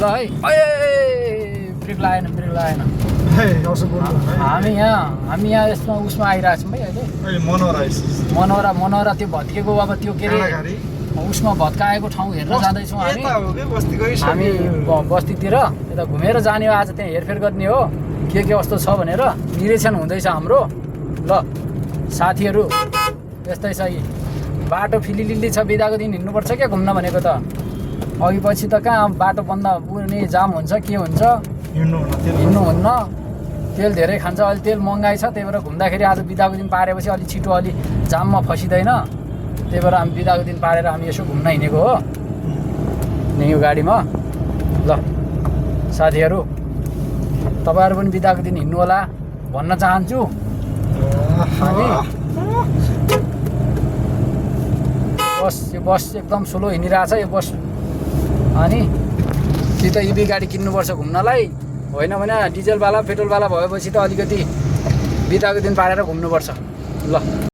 ल है ब्रेक लागेन हामी यहाँ यसमा उसमा आइरहेको छौँ है अहिले मनोरा त्यो भत्केको अब त्यो के अरे उसमा भत्काएको ठाउँ हेरेर जाँदैछौँ हामी बस्तीतिर यता घुमेर जाने हो आज त्यहाँ हेरफेर गर्ने हो के कस्तो छ भनेर निरीक्षण हुँदैछ हाम्रो ल साथीहरू यस्तै छ कि बाटो फिलिलिल्ली छ बिदाको दिन हिँड्नुपर्छ क्या घुम्न भनेको त अघि पछि त कहाँ बाटो बन्द पुग्ने जाम हुन्छ के हुन्छ हिँड्नुहुन्न तेल धेरै खान्छ अहिले तेल महँगाइ छ त्यही भएर घुम्दाखेरि आज बिदाको दिन पारेपछि अलिक छिटो अलि जाममा फसिँदैन त्यही भएर हामी बिदाको दिन पारेर हामी यसो घुम्न हिँडेको हो यो गाडीमा ल साथीहरू तपाईँहरू पनि बिदाको दिन हिँड्नु होला भन्न चाहन्छु हामी बस एकदम स्लो हिँडिरहेछ यो बस अनि कि त इभी गाडी किन्नुपर्छ घुम्नलाई होइन भने डिजलवाला पेट्रोलवाला भएपछि त अलिकति बिदाको दिन पारेर घुम्नुपर्छ ल